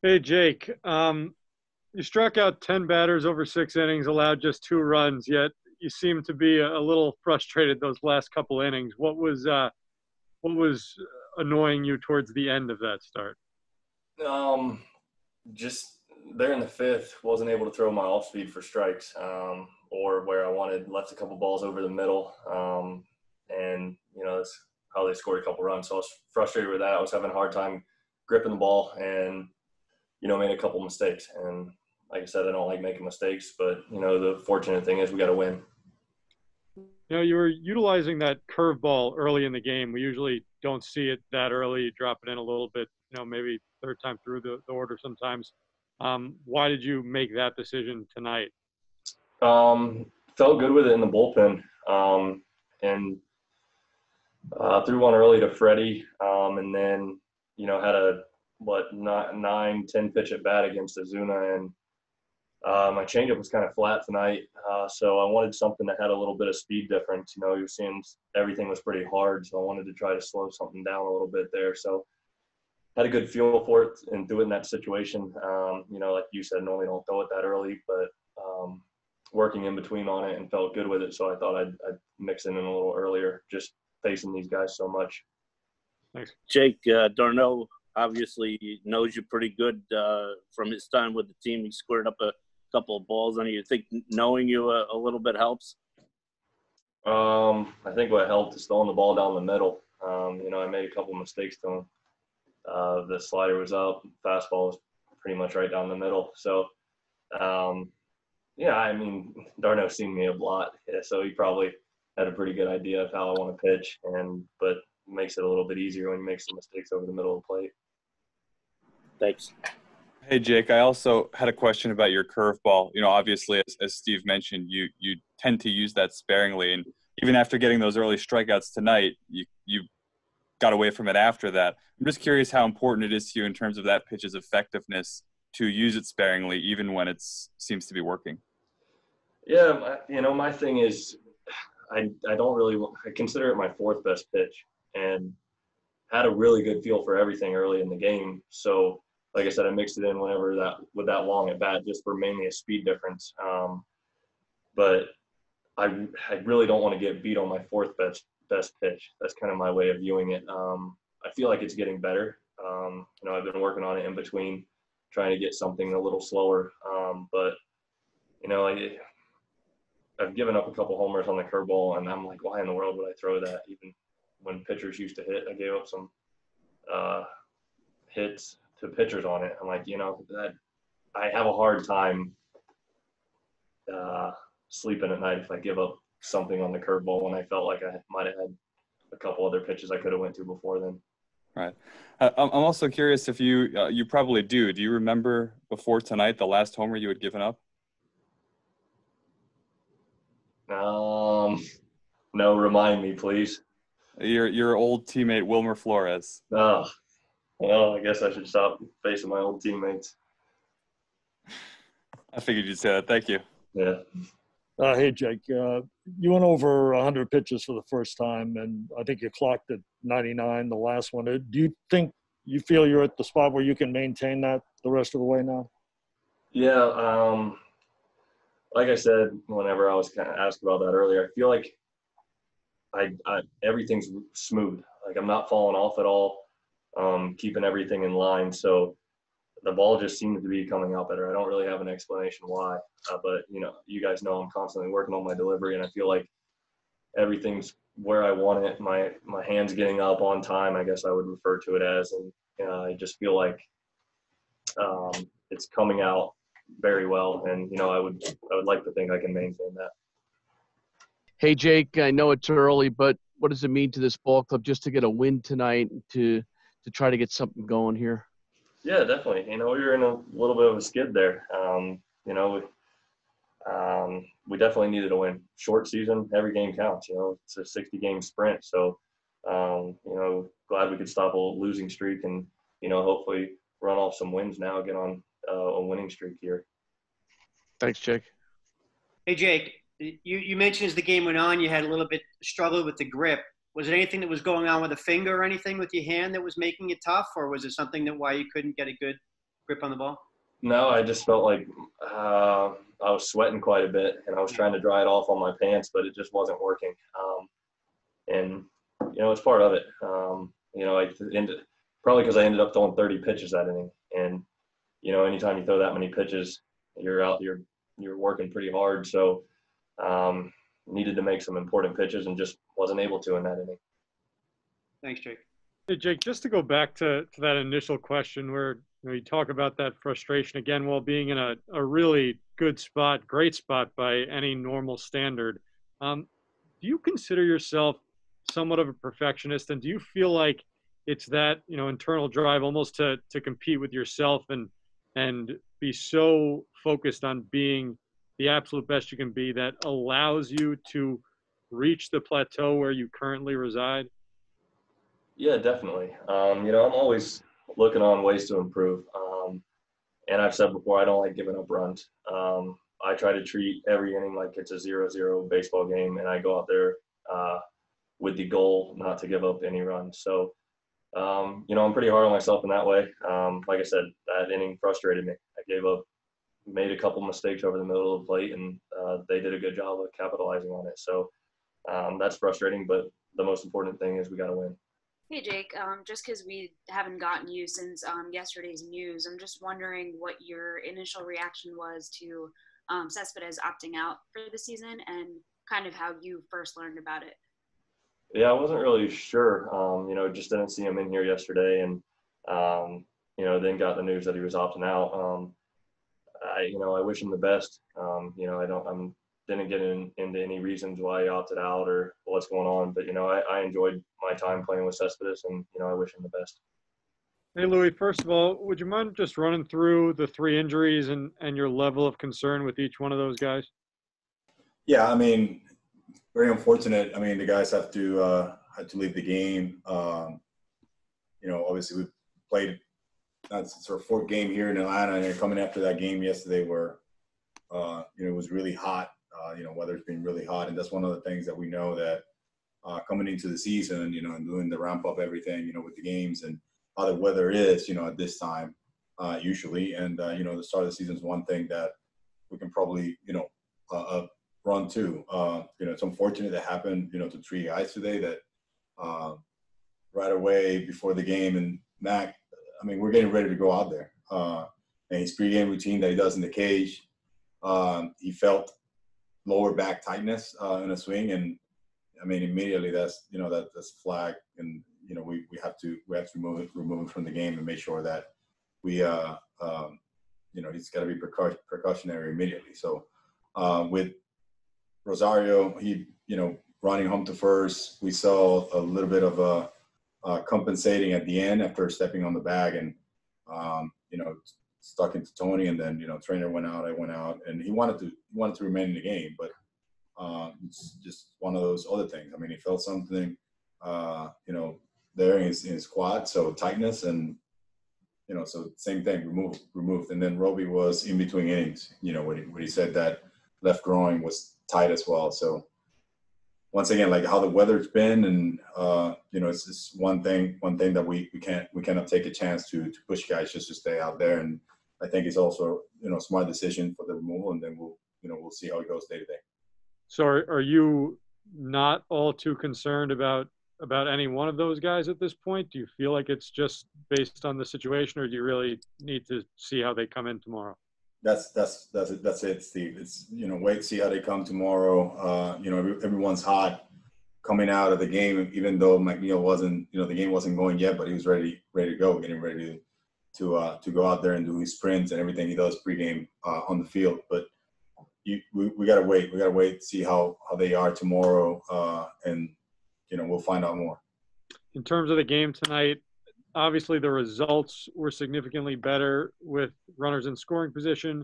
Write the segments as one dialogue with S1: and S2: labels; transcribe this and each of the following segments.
S1: Hey, Jake. You struck out 10 batters over 6 innings, allowed just 2 runs, yet you seem to be a little frustrated those last couple innings. What was annoying you towards the end of that start?
S2: Just there in the fifth, wasn't able to throw my off speed for strikes, or where I wanted, left a couple balls over the middle. And, that's how they scored a couple runs. So I was frustrated with that. I was having a hard time gripping the ball and, made a couple mistakes. And like I said, I don't like making mistakes, but, the fortunate thing is we got to win.
S1: You were utilizing that curveball early in the game. We usually don't see it that early. You drop it in a little bit, maybe third time through the order sometimes. Why did you make that decision tonight?
S2: Felt good with it in the bullpen. And threw one early to Freddie, and then, had a, 9-10 pitch at bat against Azuna. And my changeup was kind of flat tonight, so I wanted something that had a little bit of speed difference. You're seeing everything was pretty hard, so I wanted to try to slow something down a little bit there. So had a good feel for it and do it in that situation. Like you said, normally don't throw it that early, but working in between on it and felt good with it. So I thought I'd mix it in a little earlier, just facing these guys so much.
S1: Thanks.
S3: Jake, Darno obviously knows you pretty good from his time with the team. He squared up a couple of balls on you. You think knowing you a little bit helps?
S2: I think what helped is throwing the ball down the middle. I made a couple of mistakes to him. The slider was up, fastball was pretty much right down the middle. So, Darno's seen me a lot, so he probably had a pretty good idea of how I want to pitch, but makes it a little bit easier when you make some mistakes over the middle of the plate.
S3: Thanks.
S4: Hey, Jake, I also had a question about your curveball. Obviously, as Steve mentioned, you tend to use that sparingly. And even after getting those early strikeouts tonight, you got away from it after that. I'm just curious how important it is to you in terms of that pitch's effectiveness to use it sparingly, even when it seems to be working.
S2: Yeah, my thing is I consider it my fourth best pitch, and had a really good feel for everything early in the game. So, like I said, I mixed it in with that long at bat, just for mainly a speed difference. But I really don't want to get beat on my fourth best pitch. That's kind of my way of viewing it. I feel like it's getting better. I've been working on it in between, trying to get something a little slower. But I've given up a couple homers on the curveball, and I'm like, why in the world would I throw that? Even when pitchers used to hit, I gave up some hits to pitchers on it. I'm like, that I have a hard time sleeping at night if I give up something on the curveball when I felt like I might have had a couple other pitches I could have went to before then.
S4: Right. I'm also curious if you probably do. Do you remember before tonight the last homer you had given up?
S2: No, remind me, please.
S4: Your old teammate Wilmer Flores.
S2: Oh, well, I guess I should stop facing my old teammates.
S4: I figured you'd say that. Thank you.
S2: Yeah.
S5: Hey, Jake, you went over 100 pitches for the first time, and I think you clocked at 99 the last one. Do you feel you're at the spot where you can maintain that the rest of the way now?
S2: Yeah, like I said, whenever I was kind of asked about that earlier, I feel like everything's smooth. Like I'm not falling off at all, keeping everything in line. So the ball just seems to be coming out better. I don't really have an explanation why, but you guys know I'm constantly working on my delivery, and I feel like everything's where I want it. My hand's getting up on time, I guess I would refer to it as, and I just feel like it's coming out very well, and I would like to think I can maintain that.
S6: Hey, Jake, I know it's early, but what does it mean to this ball club just to get a win tonight to try to get something going here?
S2: Yeah, definitely. You're in a little bit of a skid there. We definitely needed a win. Short season, every game counts. It's a 60-game sprint. So, glad we could stop a losing streak and, hopefully run off some wins now, get on a winning streak here.
S6: Thanks, Jake.
S7: Hey, Jake, you mentioned as the game went on, you had a little bit struggled with the grip. Was it anything that was going on with a finger or anything with your hand that was making it tough, or was it something why you couldn't get a good grip on the ball?
S2: No, I just felt like I was sweating quite a bit, and I was trying to dry it off on my pants, but it just wasn't working. And it's part of it. I probably because I ended up throwing 30 pitches that inning, and anytime you throw that many pitches, you're working pretty hard. So needed to make some important pitches and just wasn't able to in that inning.
S7: Thanks, Jake.
S1: Hey, Jake, just to go back to that initial question where you talk about that frustration again while being in a really good spot, great spot by any normal standard. Do you consider yourself somewhat of a perfectionist, and do you feel like it's that internal drive almost to compete with yourself and be so focused on being the absolute best you can be that allows you to reach the plateau where you currently reside?
S2: Yeah, definitely. I'm always looking on ways to improve. And I've said before, I don't like giving up runs. I try to treat every inning like it's a 0-0 baseball game, and I go out there with the goal not to give up any runs. So, I'm pretty hard on myself in that way. Like I said, that inning frustrated me. I made a couple mistakes over the middle of the plate, and they did a good job of capitalizing on it. So that's frustrating, but the most important thing is we got to win.
S8: Hey, Jake, just because we haven't gotten you since yesterday's news, I'm just wondering what your initial reaction was to Cespedes opting out for the season and kind of how you first learned about it.
S2: Yeah, I wasn't really sure. Just didn't see him in here yesterday, and then got the news that he was opting out. I wish him the best. I didn't get into any reasons why he opted out or what's going on, but I enjoyed my time playing with Cespedes, and I wish him the best.
S1: Hey, Louis, first of all, would you mind just running through the 3 injuries and your level of concern with each one of those guys?
S9: Yeah, very unfortunate. The guys had to leave the game. Obviously we played it's our 4th game here in Atlanta, and coming after that game yesterday where it was really hot. Weather's been really hot, and that's one of the things that we know that coming into the season, and doing the ramp up everything, with the games and how the weather is, at this time usually, and the start of the season is one thing that we can probably run to. It's unfortunate that happened, to 3 guys today that right away before the game, and Mac, we're getting ready to go out there, and his pregame routine that he does in the cage, he felt lower back tightness in a swing, and immediately that's that's a flag, and we have to remove it from the game and make sure that we he's got to be precautionary immediately. So with Rosario, he running home to first, we saw a little bit of a compensating at the end after stepping on the bag, and stuck into Tony, and then trainer went out, I went out, and he wanted to remain in the game, but it's just one of those other things. He felt something there in his quad, so tightness, and so same thing, removed, and then Roby was in between innings, when he said that left groin was tight as well. So once again, like how the weather's been, and it's just one thing that we cannot take a chance to push guys just to stay out there, and I think it's also a smart decision for the removal, and then we'll see how it goes day to day.
S1: So are you not all too concerned about any one of those guys at this point? Do you feel like it's just based on the situation, or do you really need to see how they come in tomorrow?
S9: That's it, Steve. It's wait, see how they come tomorrow. Everyone's hot coming out of the game, even though McNeil wasn't, the game wasn't going yet, but he was ready to go, getting ready to go out there and do his sprints and everything he does pregame on the field. But we gotta wait. We gotta wait to see how they are tomorrow, and we'll find out more.
S1: In terms of the game tonight, obviously the results were significantly better with runners in scoring position.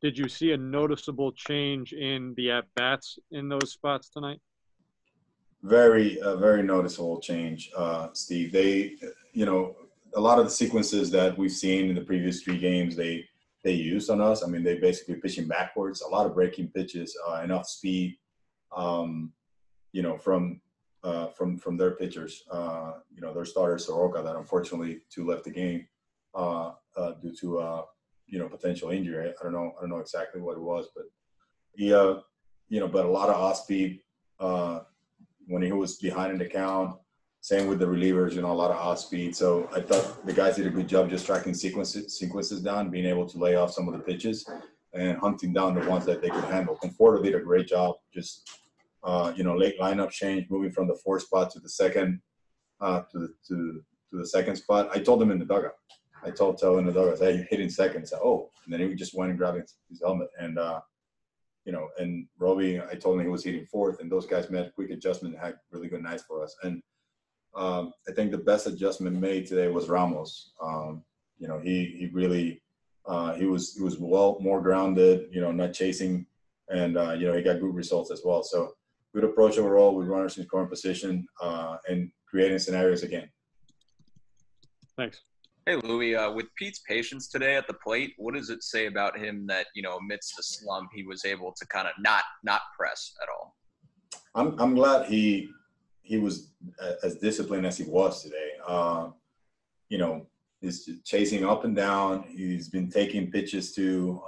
S1: Did you see a noticeable change in the at-bats in those spots tonight?
S9: Very noticeable change, Steve. They, a lot of the sequences that we've seen in the previous 3 games, they used on us. They basically pitching backwards, a lot of breaking pitches, enough speed, from their pitchers, their starter Soroka, that unfortunately 2 left the game. due to potential injury. I don't know exactly what it was, but he but a lot of off speed when he was behind in the count. Same with the relievers, a lot of off speed. So I thought the guys did a good job just tracking sequences down, being able to lay off some of the pitches and hunting down the ones that they could handle. Conforto did a great job, just late lineup change, moving from the fourth spot to the second to the second spot. I told him in the dugout. I told in the dugout, hey, you're hitting second. So, and then he just went and grabbed his helmet. And and Robbie, I told him he was hitting fourth, and those guys made quick adjustment and had really good nights for us. And I think the best adjustment made today was Ramos. He really he was more grounded, not chasing, and he got good results as well. So good approach overall with runners in scoring position and creating scenarios again.
S1: Thanks.
S10: Hey, Louie, with Pete's patience today at the plate, what does it say about him that, amidst the slump, he was able to kind of not press at all?
S9: I'm glad he was as disciplined as he was today. He's chasing up and down. He's been taking pitches to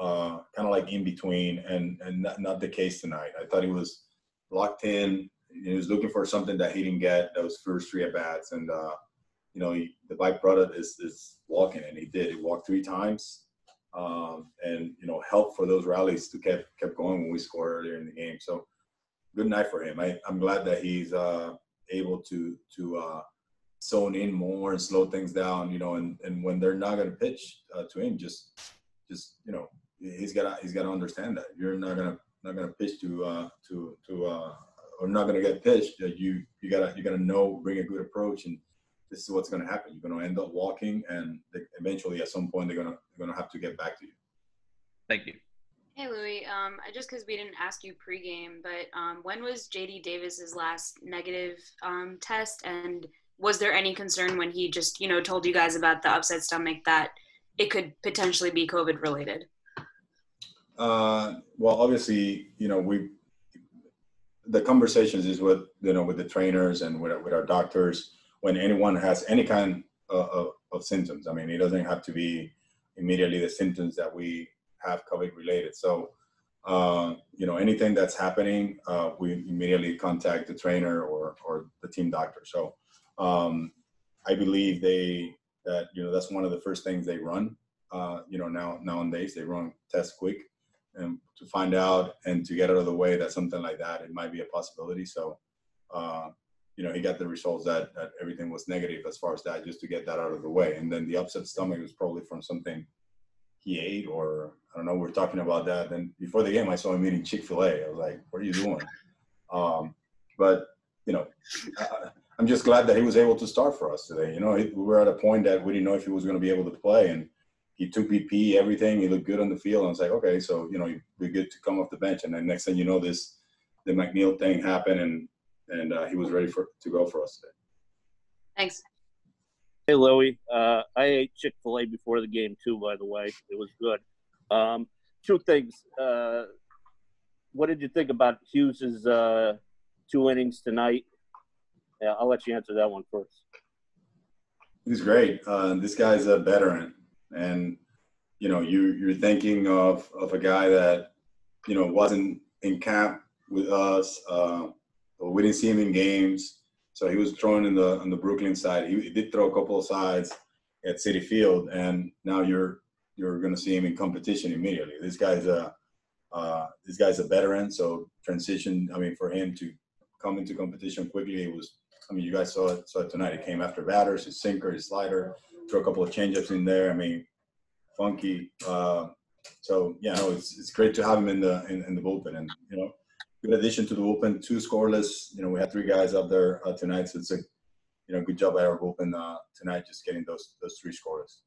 S9: kind of like in between, and not the case tonight. I thought he was locked in. He was looking for something that he didn't get those first three at bats, and the byproduct is walking, and he did. He walked 3 times, and helped for those rallies to kept going when we scored earlier in the game. So good night for him. I'm glad that he's able to zone in more and slow things down, and when they're not going to pitch to him, just he's got to understand that you're not gonna pitch to or not gonna get pitched. You gotta know, bring a good approach, and this is what's gonna happen. You're gonna end up walking, and eventually at some point they're gonna have to get back to you.
S10: Thank you.
S8: Hey, Louie. Just because we didn't ask you pregame, but when was JD Davis's last negative test, and was there any concern when he just, told you guys about the upset stomach that it could potentially be COVID related?
S9: Well, obviously, the conversations is with the trainers and with our doctors when anyone has any kind of symptoms. I mean, it doesn't have to be immediately the symptoms that we have COVID related. So, anything that's happening, we immediately contact the trainer or the team doctor. So, I believe that's one of the first things they run. Nowadays they run tests quick, and to find out and to get out of the way that something like that, it might be a possibility. So, he got the results that everything was negative as far as that, just to get that out of the way. And then the upset stomach was probably from something he ate, or I don't know, we're talking about that. Then before the game, I saw him eating Chick-fil-A. I was like, what are you doing? But I'm just glad that he was able to start for us today. We were at a point that we didn't know if he was going to be able to play, and he took BP, everything. He looked good on the field. And I was like, okay, so, he'd be good to come off the bench. And then next thing you know, the McNeil thing happened, and he was ready to go for us today.
S8: Thanks.
S3: Hey, Louie. I ate Chick-fil-A before the game, too, by the way. It was good. 2 things. What did you think about Hughes's 2 innings tonight? Yeah, I'll let you answer that one first.
S9: He's great. This guy's a veteran. And, you're thinking of a guy that, wasn't in camp with us. We didn't see him in games. So he was throwing on the Brooklyn side. He did throw a couple of sides at Citi Field, and now you're going to see him in competition immediately. This guy's a veteran. So transition, for him to come into competition quickly, it was, you guys saw it tonight. It came after batters, his sinker, his slider, threw a couple of changeups in there. Funky. It's great to have him in the bullpen, and good addition to the bullpen. 2 scoreless. We had 3 guys up there tonight, so it's a good job by our bullpen tonight, just getting those 3 scoreless.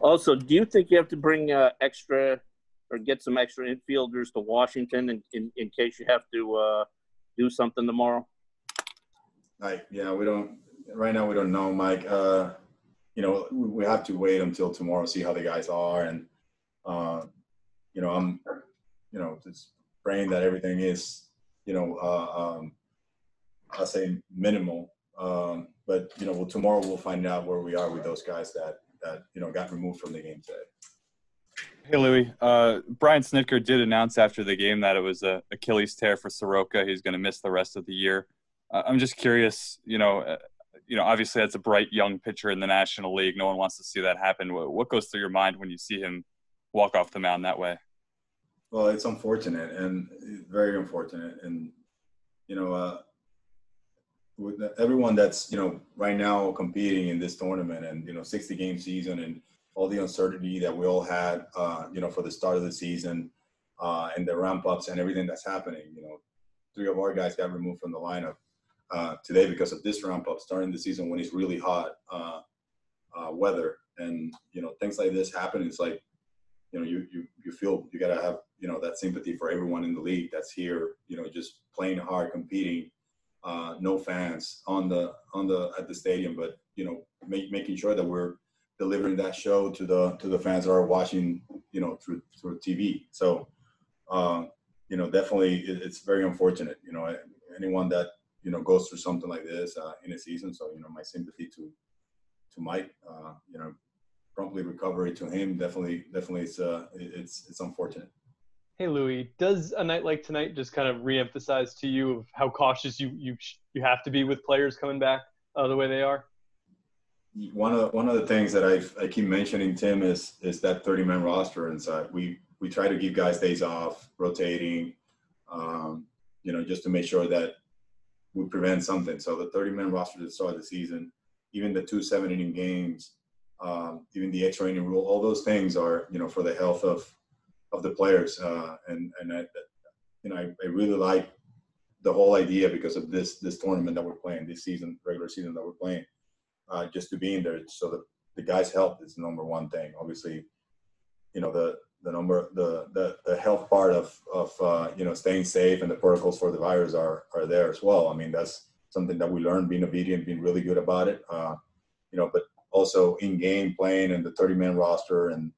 S3: Also, do you think you have to bring extra or get some extra infielders to Washington in case you have to do something tomorrow?
S9: We don't right now. We don't know, Mike. We have to wait until tomorrow, see how the guys are, and I'm just praying that everything is I'll say minimal. But tomorrow we'll find out where we are with those guys that that got removed from the game today.
S4: Hey, Louie. Brian Snitker did announce after the game that it was a Achilles tear for Soroka. He's going to miss the rest of the year. I'm just curious, obviously that's a bright young pitcher in the National League. No one wants to see that happen. What goes through your mind when you see him walk off the mound that way?
S9: Well, it's unfortunate and very unfortunate. And, with everyone that's, right now competing in this tournament and, 60-game season and all the uncertainty that we all had, for the start of the season and the ramp-ups and everything that's happening, 3 of our guys got removed from the lineup today because of this ramp-up starting the season when it's really hot weather. And, things like this happen. It's like, you feel you got to have, that sympathy for everyone in the league that's here, just playing hard, competing, no fans at the stadium, but, making sure that we're delivering that show to the fans that are watching, through TV. So, definitely it's very unfortunate, anyone that, goes through something like this in a season. So, my sympathy to Mike, promptly recovery to him. Definitely it's unfortunate.
S11: Hey, Louie, does a night like tonight just kind of reemphasize to you of how cautious you have to be with players coming back the way they are?
S9: One of the things that I keep mentioning, Tim, is that 30-man roster inside. We try to give guys days off, rotating, just to make sure that we prevent something. So the 30-man roster to start the season, even the 2 7-inning games, even the extra inning rule, all those things are, for the health of the players. And I really like the whole idea because of this tournament that we're playing, this season, regular season that we're playing, just to be in there. So that the guys' health is the number one thing. Obviously, the health part of staying safe and the protocols for the virus are there as well. I mean, that's something that we learned, being obedient, being really good about it. But also in game playing and the 30-man roster and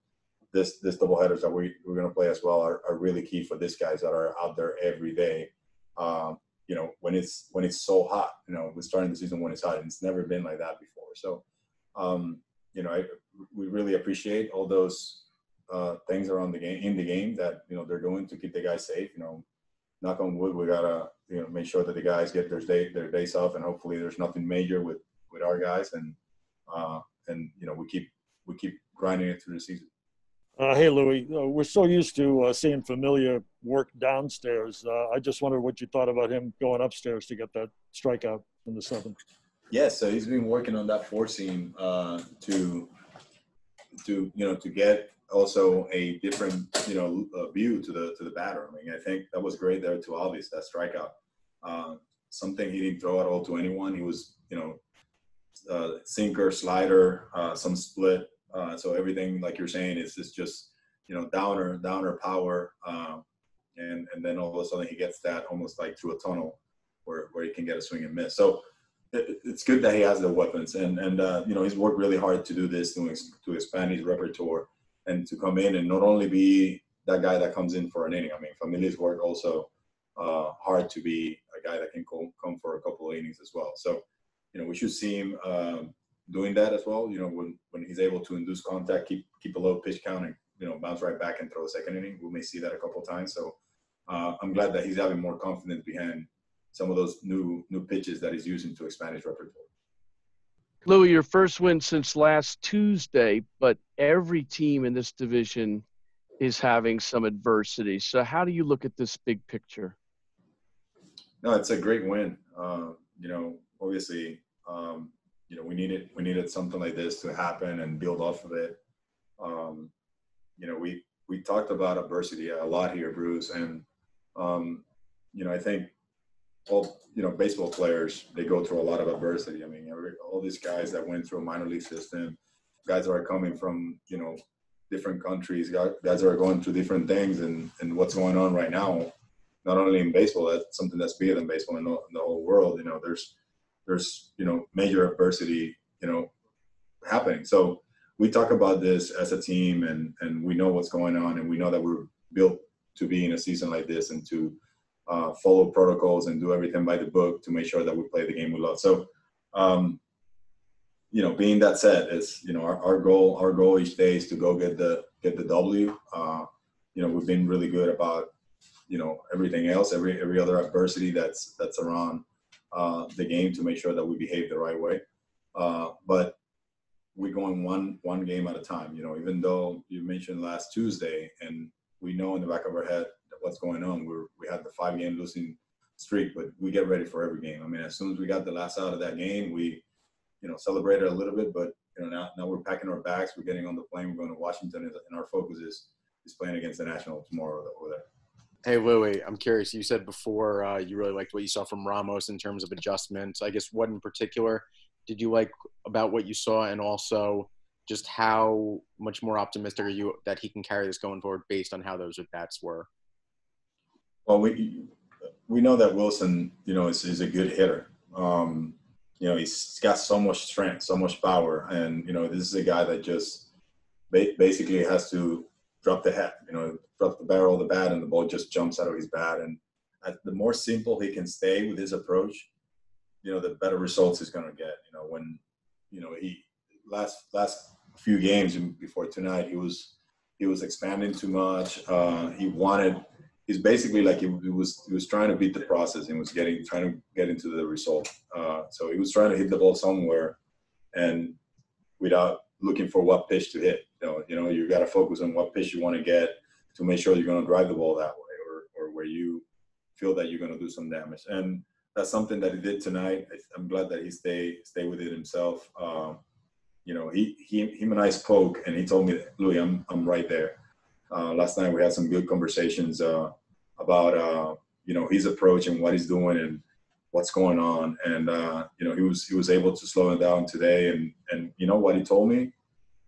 S9: this doubleheaders that we're going to play as well are really key for these guys that are out there every day. When it's so hot, we're starting the season when it's hot, and it's never been like that before. So, we really appreciate all those things around the game that they're doing to keep the guys safe. Knock on wood, we gotta make sure that the guys get their days off, and hopefully there's nothing major with our guys, and we keep grinding it through the season.
S5: Hey, Louie, we're so used to seeing Familia work downstairs. I just wondered what you thought about him going upstairs to get that strikeout in the 7th.
S9: Yes, so he's been working on that 4-seam to get also a different view to the batter. I mean, I think that was great there to Alvis, that strikeout. Something he didn't throw at all to anyone. He was sinker, slider, some split. So everything, like you're saying, is just downer power, and then all of a sudden he gets that almost like through a tunnel where he can get a swing and miss. So it's good that he has the weapons, and he's worked really hard to do this, to expand his repertoire, and to come in and not only be that guy that comes in for an inning. I mean, Familia's worked also hard to be a guy that can come for a couple of innings as well. So we should see him doing that as well. When he's able to induce contact, keep a low pitch count, and bounce right back and throw a second inning. We may see that a couple of times. So I'm glad that he's having more confidence behind some of those new pitches that he's using to expand his repertoire.
S6: Louie, your first win since last Tuesday, but every team in this division is having some adversity. So how do you look at this big picture?
S9: No, it's a great win. Obviously, we needed something like this to happen and build off of it. We talked about adversity a lot here, Bruce, and I think all baseball players, they go through a lot of adversity. I mean, all these guys that went through a minor league system, guys that are coming from different countries, guys that are going through different things, and what's going on right now, not only in baseball, that's something that's bigger than baseball in the whole world. There's major adversity happening. So we talk about this as a team, and we know what's going on, and we know that we're built to be in a season like this and to follow protocols and do everything by the book to make sure that we play the game we love. So being that said, is our goal each day is to go get the W. We've been really good about everything else, every other adversity that's around the game, to make sure that we behave the right way. But we're going one game at a time. Even though you mentioned last Tuesday, and we know in the back of our head what's going on. We had the 5-game losing streak, but we get ready for every game. I mean, as soon as we got the last out of that game, we celebrated a little bit, but now we're packing our bags. We're getting on the plane. We're going to Washington, and our focus is playing against the Nationals tomorrow over there.
S12: Hey, Louie, I'm curious. You said before you really liked what you saw from Ramos in terms of adjustments. I guess what in particular did you like about what you saw, and also just how much more optimistic are you that he can carry this going forward based on how those at-bats were?
S9: Well, we know that Wilson, is a good hitter. He's got so much strength, so much power, and this is a guy that just basically has to drop the head, drop the barrel of the bat, and the ball just jumps out of his bat. And the more simple he can stay with his approach, the better results he's going to get. When he last few games before tonight, he was expanding too much. He's basically like he was trying to beat the process and was trying to get into the result. So he was trying to hit the ball somewhere, and without looking for what pitch to hit. You got to focus on what pitch you want to get to make sure you're going to drive the ball that way, or where you feel that you're going to do some damage. And that's something that he did tonight. I'm glad that he stay with it himself. Him and I spoke, and he told me, Louis, I'm right there. Last night we had some good conversations about his approach and what he's doing and what's going on. And he was able to slow it down today. And what he told me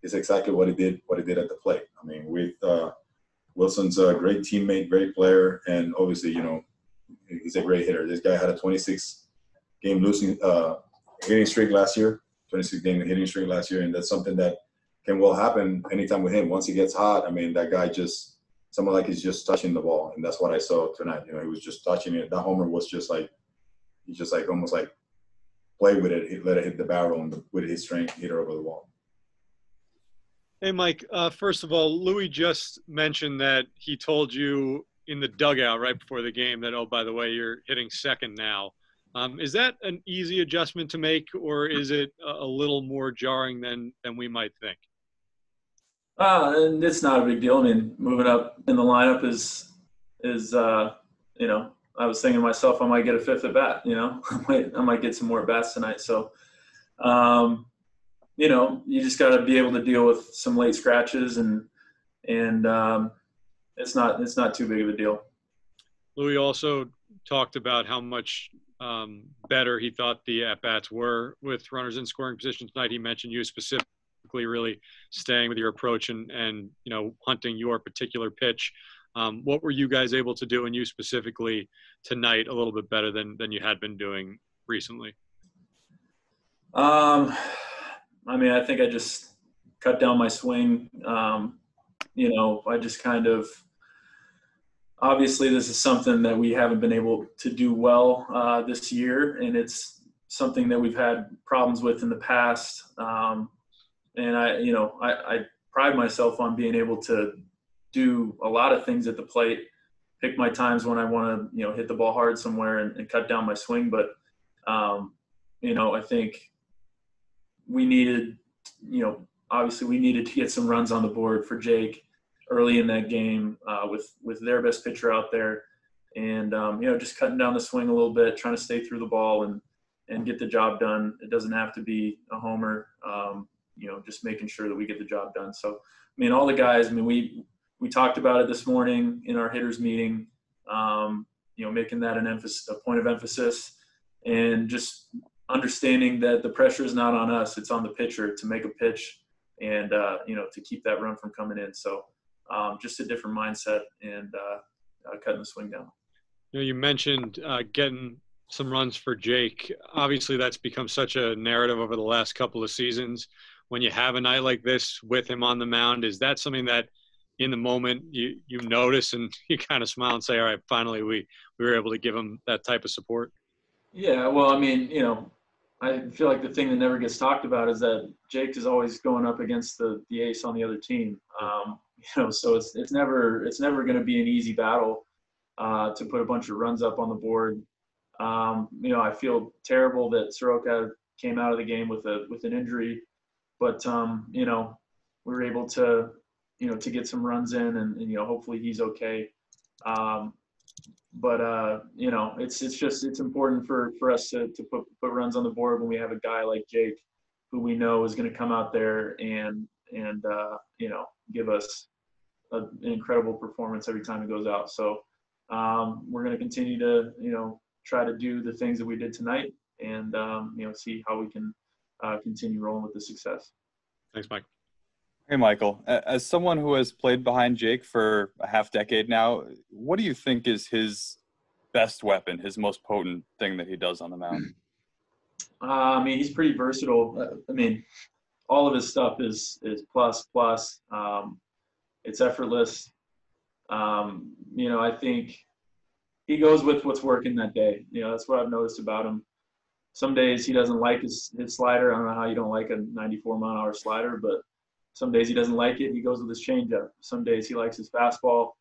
S9: is exactly what he did at the plate. I mean, with Wilson's a great teammate, great player, and obviously he's a great hitter. This guy had a 26-game losing hitting streak last year. 26-game hitting streak last year, and that's something that can well happen anytime with him. Once he gets hot, I mean, that guy someone like he's just touching the ball, and that's what I saw tonight. He was just touching it. That homer was just like, he just like almost like play with it. He let it hit the barrel, and with his strength, hit it over the wall.
S1: Hey, Mike, first of all, Louis just mentioned that he told you in the dugout right before the game that, oh, by the way, you're hitting second now. Is that an easy adjustment to make, or is it a little more jarring than we might think?
S13: And it's not a big deal. I mean, moving up in the lineup is I was thinking to myself, I might get a fifth at bat. I might get some more at bats tonight. So, you just got to be able to deal with some late scratches, and it's not too big of a deal. Louis
S1: also talked about how much better he thought the at-bats were with runners in scoring position tonight. He mentioned you specifically really staying with your approach and hunting your particular pitch. What were you guys able to do, and you specifically tonight, a little bit better than you had been doing recently?
S13: I think I just cut down my swing. I just kind of – obviously, this is something that we haven't been able to do well this year, and it's something that we've had problems with in the past. And I pride myself on being able to do a lot of things at the plate, pick my times when I want to, hit the ball hard somewhere and cut down my swing. But, I think we needed, obviously we needed to get some runs on the board for Jake early in that game with their best pitcher out there, and just cutting down the swing a little bit, trying to stay through the ball and get the job done. It doesn't have to be a homer, just making sure that we get the job done. So, all the guys, we talked about it this morning in our hitters meeting, making that a point of emphasis, and just understanding that the pressure is not on us, it's on the pitcher to make a pitch and, to keep that run from coming in. So, just a different mindset and cutting the swing down.
S1: You mentioned getting some runs for Jake. Obviously, that's become such a narrative over the last couple of seasons. When you have a night like this with him on the mound, is that something that in the moment you notice and you kind of smile and say, all right, finally we were able to give him that type of support?
S13: Yeah, well, I feel like the thing that never gets talked about is that Jake is always going up against the ace on the other team. So it's never going to be an easy battle to put a bunch of runs up on the board. I feel terrible that Soroka came out of the game with an injury, but we were able to get some runs in, and hopefully he's okay. It's important for us to put runs on the board when we have a guy like Jake, who we know is going to come out there and give us an incredible performance every time he goes out. So we're going to continue to try to do the things that we did tonight, and see how we can continue rolling with the success.
S1: Thanks, Mike.
S4: Hey, Michael, as someone who has played behind Jake for a half decade now, what do you think is his best weapon, his most potent thing that he does on the mound?
S13: He's pretty versatile. All of his stuff is plus. It's effortless. I think he goes with what's working that day. That's what I've noticed about him. Some days he doesn't like his slider. I don't know how you don't like a 94-mile-an-hour slider, but some days he doesn't like it. He goes with his changeup. Some days he likes his fastball.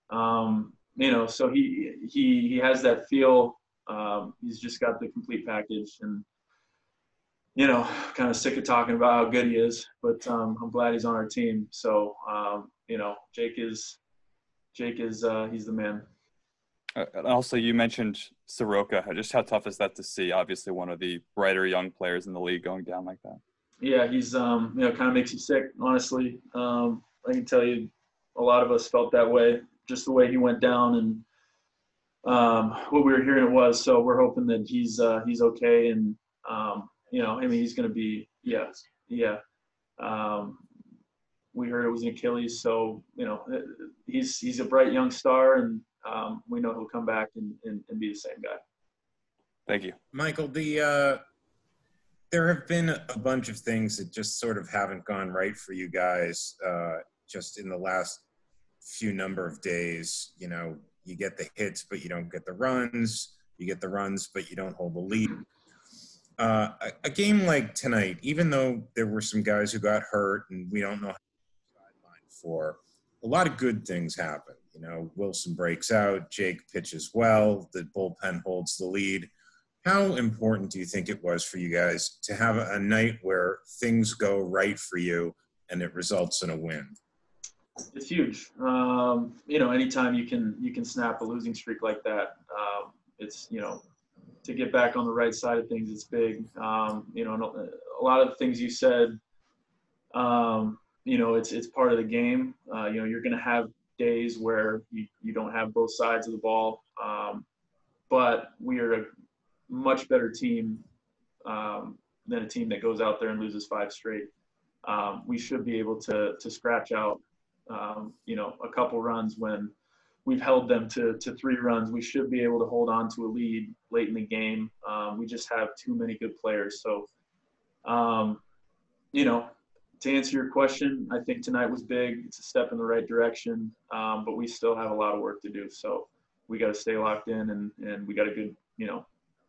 S13: So he has that feel. He's just got the complete package, and kind of sick of talking about how good he is, but I'm glad he's on our team. So Jake is he's the man.
S4: Also, you mentioned Soroka. Just how tough is that to see? Obviously, one of the brighter young players in the league going down like that.
S13: Yeah, he's kind of makes you sick, honestly. I can tell you, a lot of us felt that way, just the way he went down and what we were hearing it was. So we're hoping that he's okay, and he's going to be we heard it was an Achilles, so he's a bright young star, and we know he'll come back and be the same guy.
S4: Thank you,
S14: Michael. There have been a bunch of things that just sort of haven't gone right for you guys just in the last few number of days. You get the hits, but you don't get the runs. You get the runs, but you don't hold the lead. A game like tonight, even though there were some guys who got hurt and we don't know how to sideline for, a lot of good things happen. Wilson breaks out, Jake pitches well, the bullpen holds the lead. How important do you think it was for you guys to have a night where things go right for you and it results in a win?
S13: It's huge. Anytime you can snap a losing streak like that, it's to get back on the right side of things, it's big. A lot of the things you said, it's part of the game. You're going to have days where you don't have both sides of the ball, but we are a much better team than a team that goes out there and loses 5 straight. We should be able to scratch out, a couple runs when we've held them to 3 runs. We should be able to hold on to a lead late in the game. We just have too many good players. So, to answer your question, I think tonight was big. It's a step in the right direction, but we still have a lot of work to do. So we got to stay locked in, and we got a good,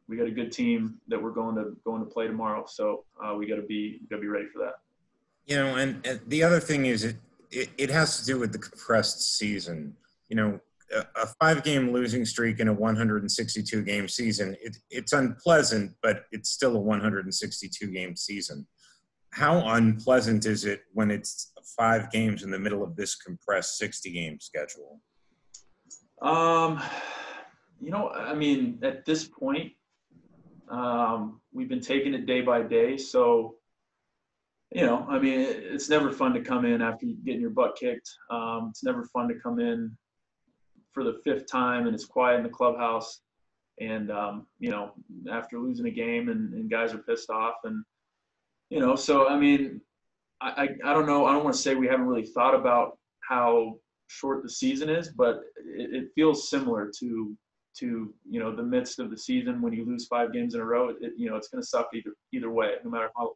S13: we got a good team that we're going to play tomorrow. So we got to be ready for that.
S14: And the other thing is it has to do with the compressed season. A 5-game losing streak in a 162-game season, it's unpleasant, but it's still a 162-game season. How unpleasant is it when it's 5 games in the middle of this compressed 60-game schedule?
S13: At this point, we've been taking it day by day. So, it's never fun to come in after getting your butt kicked. It's never fun to come in for the 5th time and it's quiet in the clubhouse. And, after losing a game and guys are pissed off. And, so, I don't know. I don't want to say we haven't really thought about how short the season is, but it feels similar to the midst of the season when you lose 5 games in a row. It's going to suck either way, no matter how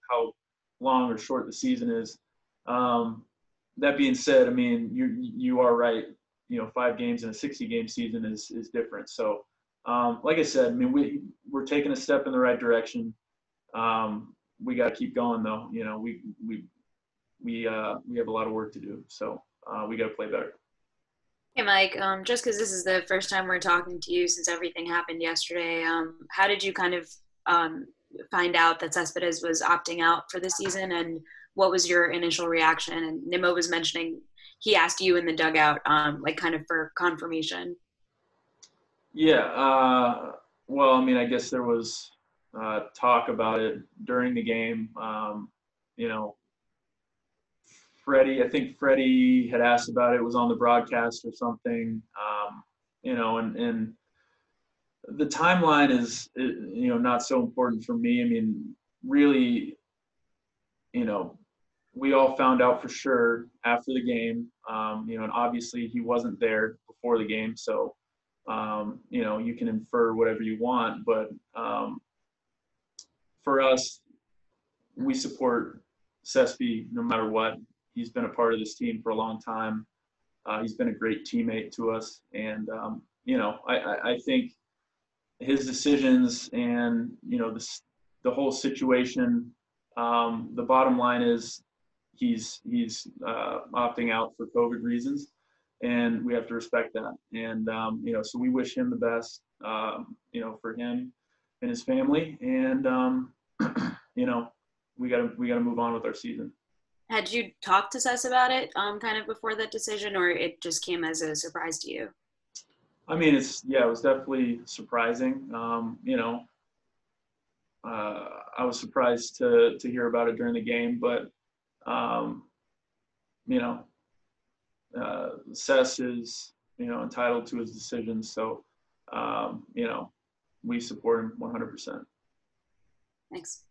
S13: long or short the season is. That being said, you are right. 5 games in a 60-game season is different. So, like I said, we're taking a step in the right direction. We got to keep going though. You know, we have a lot of work to do. So we got to play better.
S8: Hey, Mike, just because this is the first time we're talking to you since everything happened yesterday, how did you kind of find out that Cespedes was opting out for the season, and what was your initial reaction? And Nimmo was mentioning he asked you in the dugout, like kind of for confirmation.
S13: Yeah. Well, I mean, I guess there was talk about it during the game. You know, I think Freddie had asked about it. It was on the broadcast or something. You know, and the timeline is, you know, not so important for me. I mean, really, you know, we all found out for sure after the game. You know, and obviously he wasn't there before the game, so you know, you can infer whatever you want. But for us, we support Cespe no matter what. He's been a part of this team for a long time. He's been a great teammate to us. And, you know, I think his decisions and, you know, the whole situation, the bottom line is he's opting out for COVID reasons, and we have to respect that. And, you know, so we wish him the best, you know, for him and his family. And, you know, we gotta move on with our season.
S8: Had you talked to Cess about it kind of before that decision, or it just came as a surprise to you?
S13: I mean, it was definitely surprising. You know, I was surprised to hear about it during the game, but, you know, Cess is, you know, entitled to his decisions. So, you know, we support him 100%.
S8: Thanks.